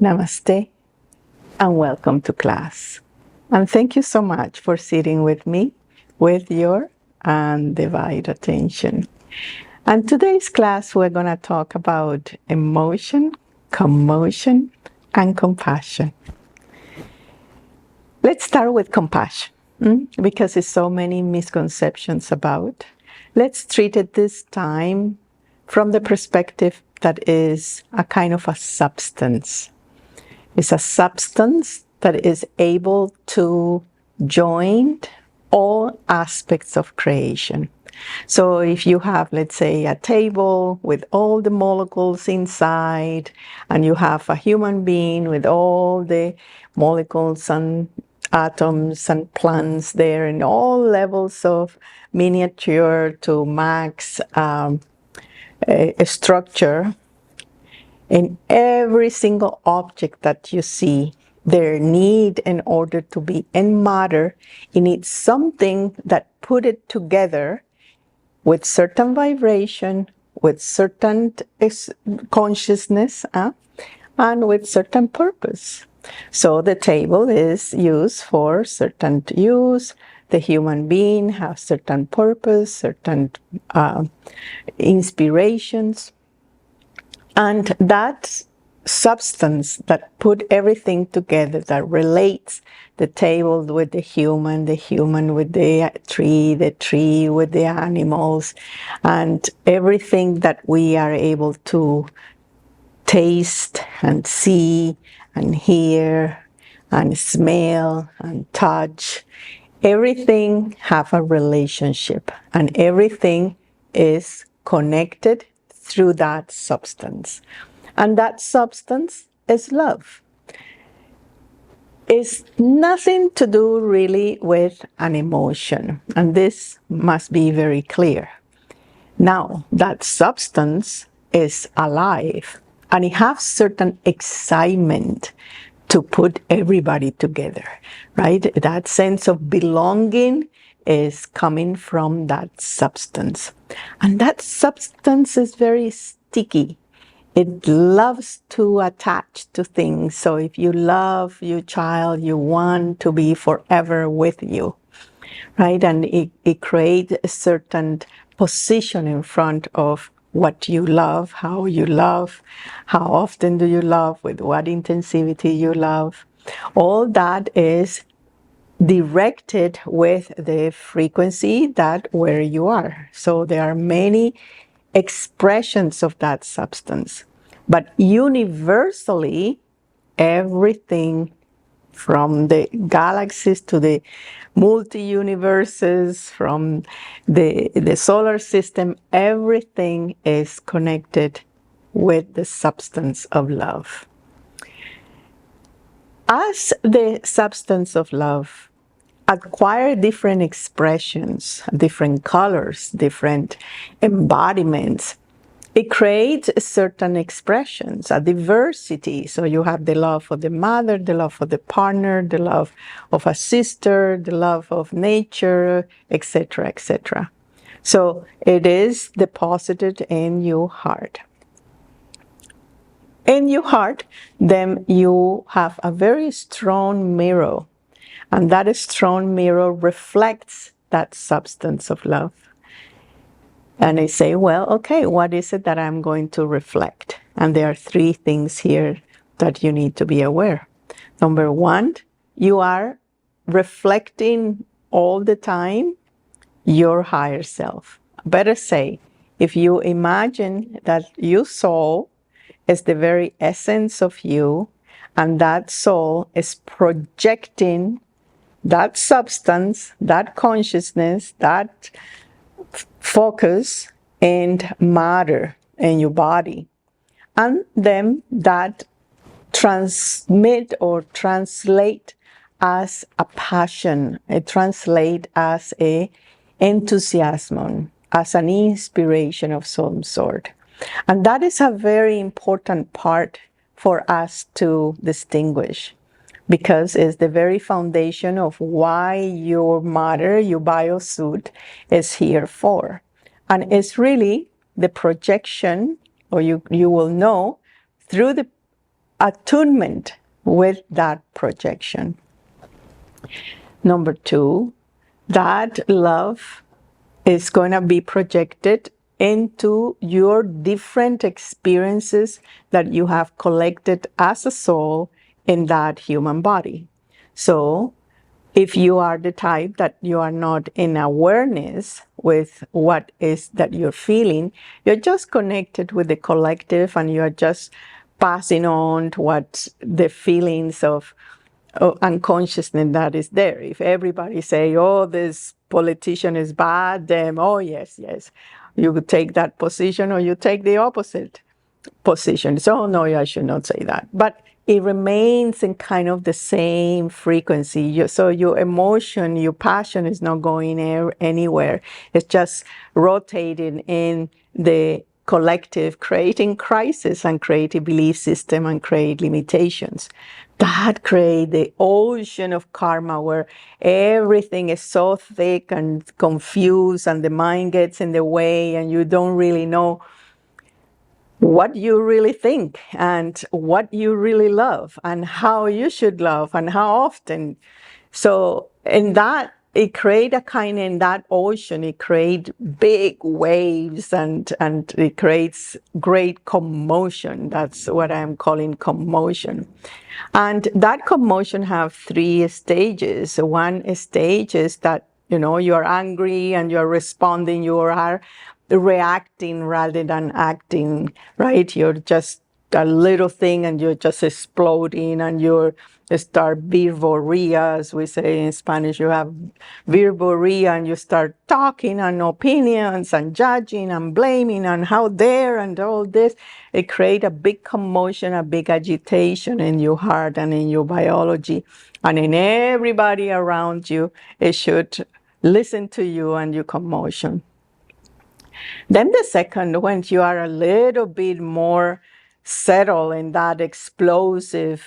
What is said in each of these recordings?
Namaste and welcome to class. And thank you so much for sitting with me with your undivided attention. And today's class, we're going to talk about emotion, commotion, and compassion. Let's start with compassion, because there's so many misconceptions about. Let's treat it this time from the perspective that is a kind of a substance. It's a substance that is able to join all aspects of creation. So if you have, let's say, a table with all the molecules inside, and you have a human being with all the molecules and atoms and plants there in all levels of miniature to max a structure, in every single object that you see, their need in order to be in matter, it needs something that put it together with certain vibration, with certain consciousness, and with certain purpose. So the table is used for certain use. The human being has certain purpose, certain inspirations. And that substance that put everything together, that relates the table with the human with the tree with the animals, and everything that we are able to taste and see and hear and smell and touch, everything have a relationship, and everything is connected through that substance. And that substance is love. It's nothing to do really with an emotion. And this must be very clear. Now, that substance is alive, and it has certain excitement to put everybody together, right? That sense of belonging is coming from that substance. And that substance is very sticky. It loves to attach to things. So if you love your child, you want to be forever with you, right? And it creates a certain position in front of what you love, how often do you love, with what intensity you love. All that is directed with the frequency that where you are. So there are many expressions of that substance. But universally, everything from the galaxies to the multi-universes, from the solar system, everything is connected with the substance of love. As the substance of love acquire different expressions, different colors, different embodiments, it creates certain expressions, a diversity. So you have the love for the mother, the love for the partner, the love of a sister, the love of nature, etc., etc. So it is deposited in your heart. In your heart, then you have a very strong mirror. And that strong mirror reflects that substance of love. And I say, well, okay, what is it that I'm going to reflect? And there are three things here that you need to be aware. Number one, you are reflecting all the time your higher self. Better say, if you imagine that your soul is the very essence of you, and that soul is projecting that substance, that consciousness, that focus and matter in your body. And then that transmit or translate as a passion, it translate as a enthusiasm, as an inspiration of some sort. And that is a very important part for us to distinguish, because it's the very foundation of why your matter, your biosuit, is here for. And it's really the projection, or you will know through the attunement with that projection. Number 2, that love is going to be projected into your different experiences that you have collected as a soul in that human body. So if you are the type that you are not in awareness with what is that you're feeling, you're just connected with the collective and you're just passing on to what the feelings of unconsciousness that is there. If everybody say, oh, this politician is bad, then, oh, yes, you would take that position or you take the opposite position. So, no, I should not say that. But it remains in kind of the same frequency. So your emotion, your passion is not going anywhere. It's just rotating in the collective, creating crisis and create a belief system and create limitations. That create the ocean of karma where everything is so thick and confused and the mind gets in the way and you don't really know what you really think and what you really love and how you should love and how often. So in that, it create a kind in that ocean, it create big waves and it creates great commotion. That's what I'm calling commotion. And that commotion have 3 stages. One stage is that, you are angry and you're responding, you are reacting rather than acting, right? You're just a little thing and you're just exploding and you start virboria, as we say in Spanish. You have virboria and you start talking and opinions and judging and blaming and how dare and all this. It creates a big commotion, a big agitation in your heart and in your biology and in everybody around you. It should listen to you and your commotion. Then the second, when you are a little bit more settled in that explosive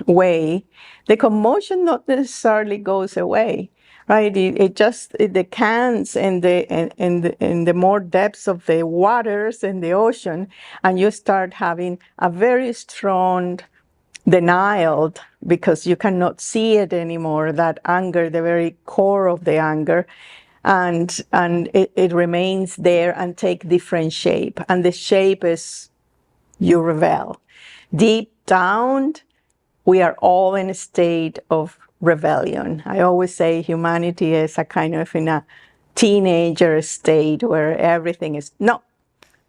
way, the commotion not necessarily goes away, right? It just decants in the more depths of the waters in the ocean, and you start having a very strong denial because you cannot see it anymore, that anger, the very core of the anger. And it remains there and take different shape. And the shape is you rebel. Deep down, we are all in a state of rebellion. I always say humanity is a kind of in a teenager state where everything is, no,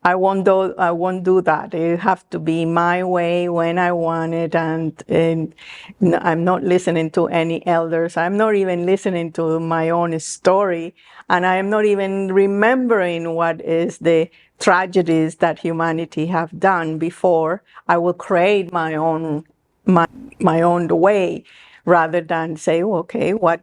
I won't do that. It have to be my way when I want it, and I'm not listening to any elders. I'm not even listening to my own story, and I am not even remembering what is the tragedies that humanity have done before. I will create my own way, rather than say, okay, what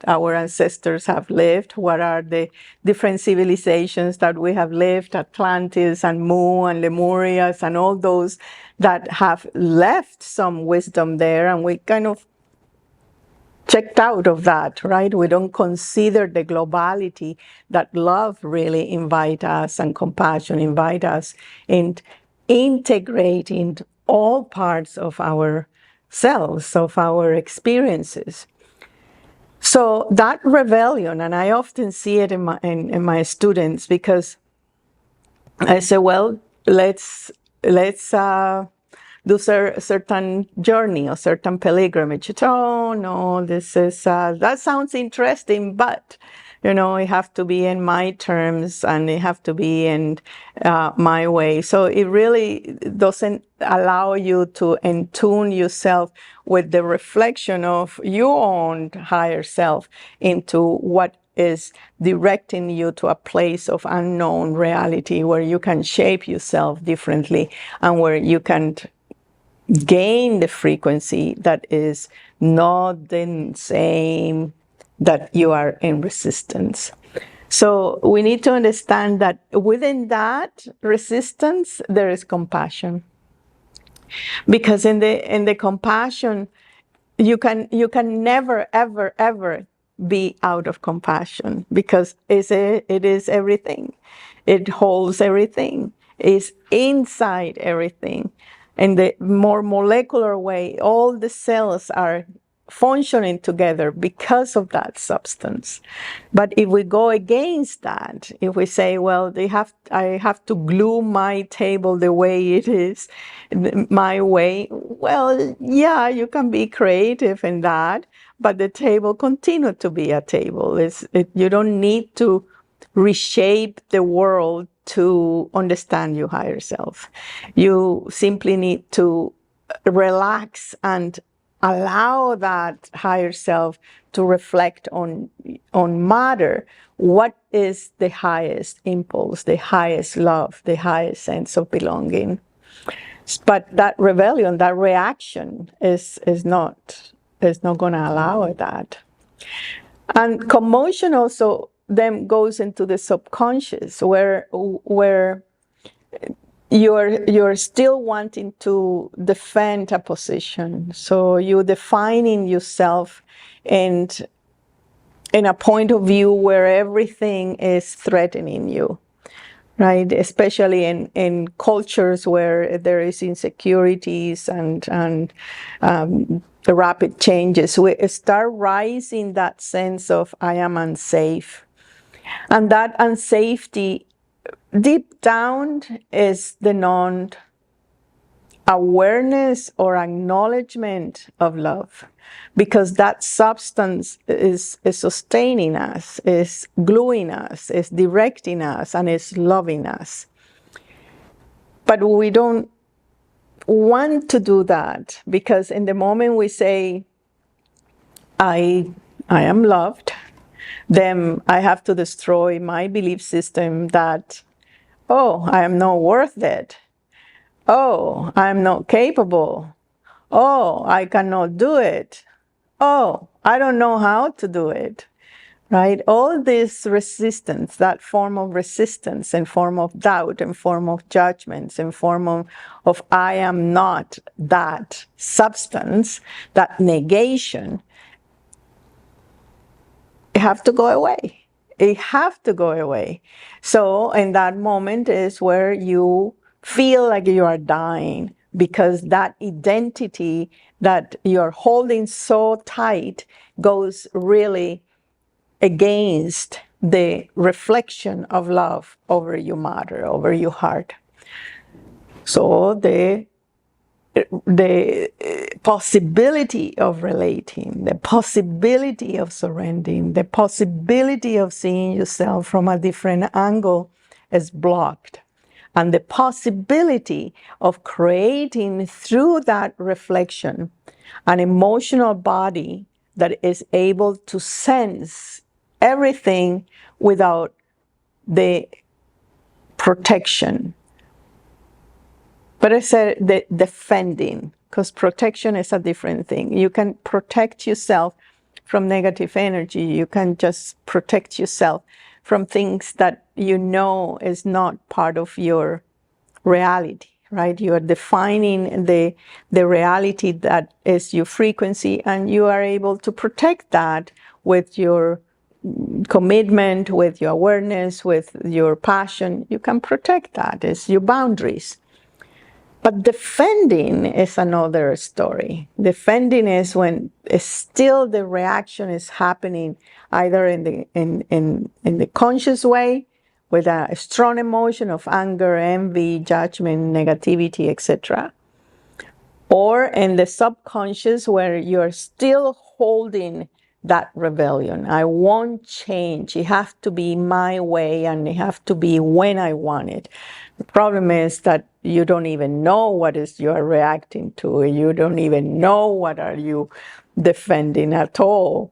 our ancestors have lived, what are the different civilizations that we have lived, Atlantis and Mu and Lemurias and all those that have left some wisdom there, and we kind of checked out of that, right? We don't consider the globality that love really invite us and compassion invite us in integrating all parts of our selves, of our experiences. So that rebellion, and I often see it in my students, because I say, well, let's do certain journey or certain pilgrimage. Oh no, this is that sounds interesting, but it have to be in my terms and it have to be in my way. So it really doesn't allow you to attune yourself with the reflection of your own higher self into what is directing you to a place of unknown reality where you can shape yourself differently and where you can gain the frequency that is not the same that you are in resistance. So we need to understand that within that resistance, there is compassion. Because in the compassion, you can never, ever, ever be out of compassion, because it is everything. It holds everything. It's inside everything. in the more molecular way, all the cells are functioning together because of that substance. But if we go against that, if we say, well, I have to glue my table the way it is, my way, well, yeah, you can be creative in that, but the table continue to be a table. You don't need to reshape the world to understand your higher self. You simply need to relax and allow that higher self to reflect on matter. What is the highest impulse, the highest love, the highest sense of belonging? But that rebellion, that reaction is not going to allow that. And commotion also then goes into the subconscious, where you're still wanting to defend a position. So you're defining yourself in a point of view where everything is threatening you, right? Especially in cultures where there is insecurities and the rapid changes. We start rising that sense of I am unsafe. And that unsafety deep down is the non-awareness or acknowledgement of love, because that substance is sustaining us, is gluing us, is directing us, and is loving us. But we don't want to do that, because in the moment we say, I am loved, then I have to destroy my belief system that, oh, I am not worth it. Oh, I'm not capable. Oh, I cannot do it. Oh, I don't know how to do it. Right? All this resistance, that form of resistance and form of doubt and form of judgments and form of I am not that substance, that negation, it have to go away. It have to go away. So in that moment is where you feel like you are dying, because that identity that you're holding so tight goes really against the reflection of love over your matter, over your heart. So the possibility of relating, the possibility of surrendering, the possibility of seeing yourself from a different angle is blocked. And the possibility of creating through that reflection an emotional body that is able to sense everything without the protection. But I said the defending, because protection is a different thing. You can protect yourself from negative energy. You can just protect yourself from things that you know is not part of your reality, right? You are defining the reality that is your frequency, and you are able to protect that with your commitment, with your awareness, with your passion. You can protect that. It's your boundaries. But defending is another story. Defending is when still the reaction is happening either in the conscious way, with a strong emotion of anger, envy, judgment, negativity, etc. Or in the subconscious, where you're still holding that rebellion. I won't change. It has to be my way, and it has to be when I want it. The problem is that you don't even know what is you are reacting to. You don't even know what are you defending at all.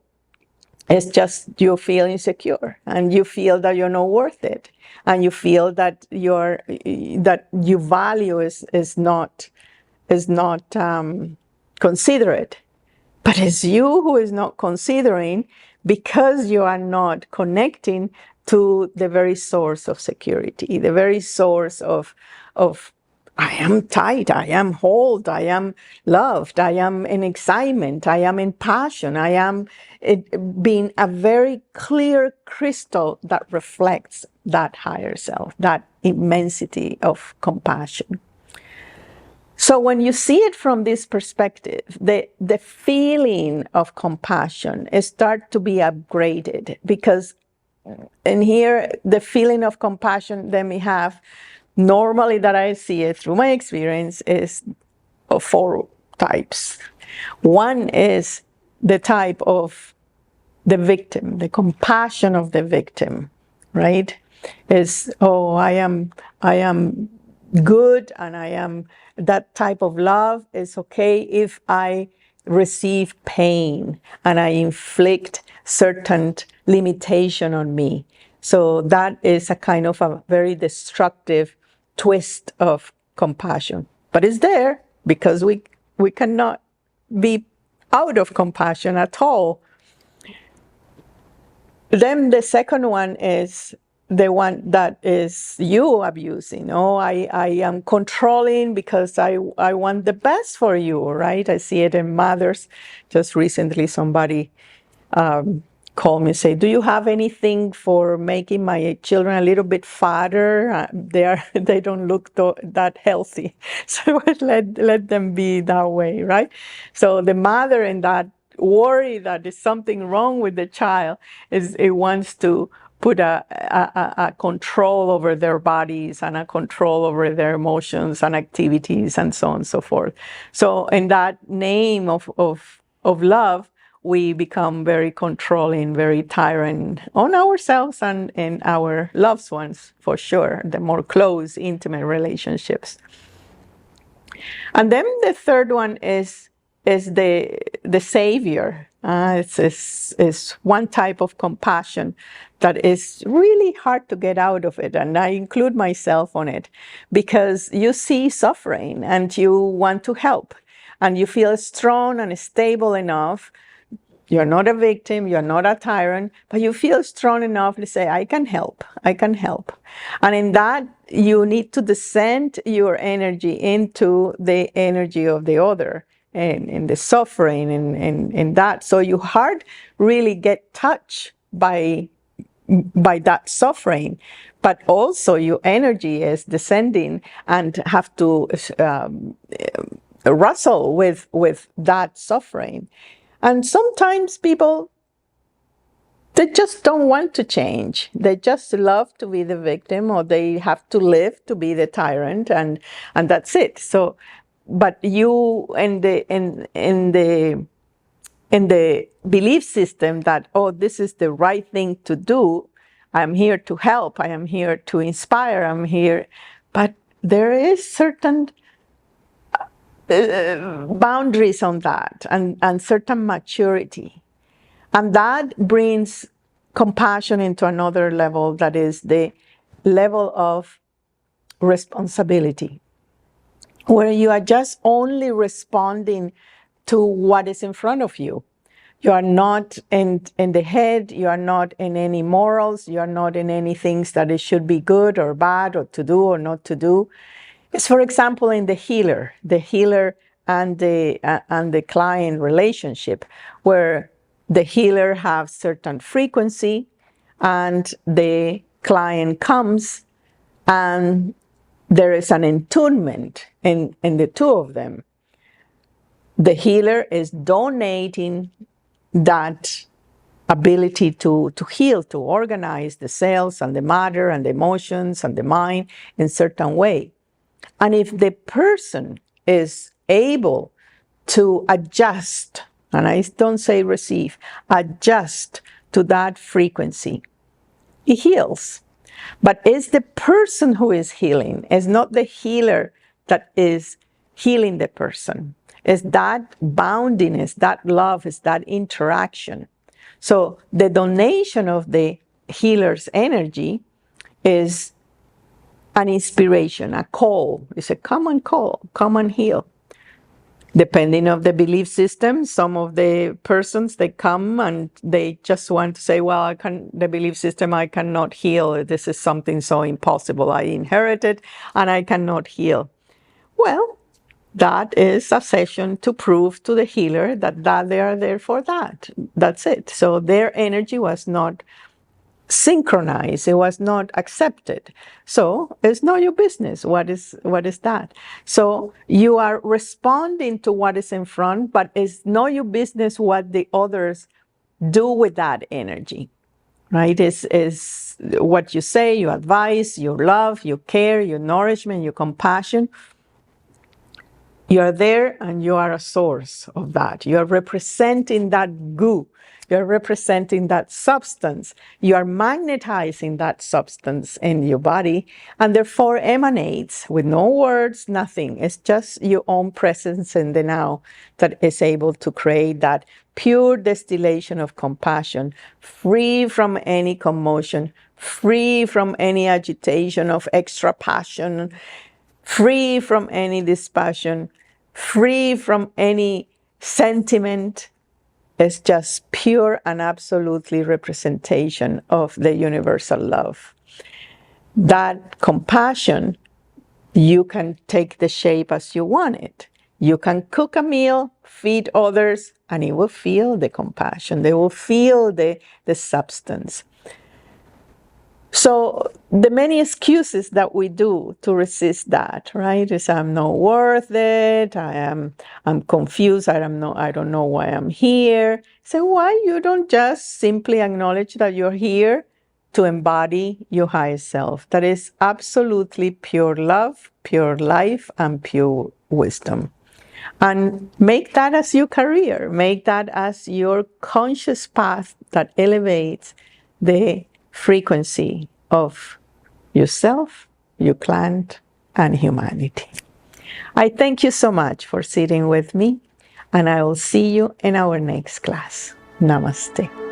It's just you feel insecure, and you feel that you're not worth it, and you feel that your value is not considerate. But it's you who is not considering, because you are not connecting to the very source of security, the very source of I am tight, I am whole, I am loved, I am in excitement, I am in passion, I am being a very clear crystal that reflects that higher self, that immensity of compassion. So when you see it from this perspective, the feeling of compassion start to be upgraded, because in here the feeling of compassion that we have normally, that I see it through my experience, is of 4 types. One is the type of the victim, the compassion of the victim, right? Is, oh, I am good, and I am, that type of love is okay if I receive pain and I inflict certain limitation on me. So that is a kind of a very destructive twist of compassion. But it's there because we cannot be out of compassion at all. Then the second one is the one that is you abusing. Oh, I am controlling because I want the best for you, right? I see it in mothers. Just recently somebody call me and say, do you have anything for making my children a little bit fatter? They don't look that healthy. So let them be that way, right? So the mother in that worry that there's something wrong with the child it wants to put a control over their bodies and a control over their emotions and activities and so on and so forth. So in that name of love, we become very controlling, very tyrant on ourselves and in our loved ones, for sure, the more close, intimate relationships. And then the third one is the savior. It's one type of compassion that is really hard to get out of it, and I include myself on it, because you see suffering and you want to help, and you feel strong and stable enough. You're not a victim, you're not a tyrant, but you feel strong enough to say, I can help, I can help. And in that, you need to descend your energy into the energy of the other, and in the suffering, in that. So your heart really get touched by that suffering, but also your energy is descending and have to wrestle with that suffering. And sometimes people, they just don't want to change. They just love to be the victim, or they have to live to be the tyrant, and that's it. So, but you in the belief system that, oh, this is the right thing to do. I'm here to help. I am here to inspire. I'm here, but there is certain boundaries on that, and certain maturity. And that brings compassion into another level, that is the level of responsibility, where you are just only responding to what is in front of you. You are not in the head, you are not in any morals, you are not in any things that it should be good or bad, or to do or not to do. It's, for example, in the healer and the client relationship, where the healer has certain frequency, and the client comes, and there is an attunement in the two of them. The healer is donating that ability to heal, to organize the cells and the matter and the emotions and the mind in certain way. And if the person is able to adjust, and I don't say receive, adjust to that frequency, it heals. But it's the person who is healing. It's not the healer that is healing the person. It's that boundiness, that love, is that interaction. So the donation of the healer's energy is an inspiration, a call. It's a common call, come and heal. Depending on the belief system, some of the persons, they come and they just want to say, well, the belief system, I cannot heal. This is something so impossible. I inherited and I cannot heal. Well, that is a session to prove to the healer that they are there for that. That's it. So their energy was not synchronized, it was not accepted. So it's not your business. What is that? So you are responding to what is in front, but it's not your business what the others do with that energy. Right? Is what you say, your advice, your love, your care, your nourishment, your compassion. You are there and you are a source of that. You are representing that goo. You're representing that substance. You are magnetizing that substance in your body and therefore emanates with no words, nothing. It's just your own presence in the now that is able to create that pure distillation of compassion, free from any commotion, free from any agitation of extra passion, free from any dispassion, free from any sentiment. It's just pure and absolutely representation of the universal love. That compassion, you can take the shape as you want it. You can cook a meal, feed others, and it will feel the compassion. They will feel the substance. So the many excuses that we do to resist that, right? Is I'm not worth it. I'm confused. I don't know why I'm here. So why you don't just simply acknowledge that you're here to embody your highest self? That is absolutely pure love, pure life, and pure wisdom. And make that as your career. Make that as your conscious path that elevates the frequency of yourself, your plant, and humanity. I thank you so much for sitting with me, and I will see you in our next class. Namaste.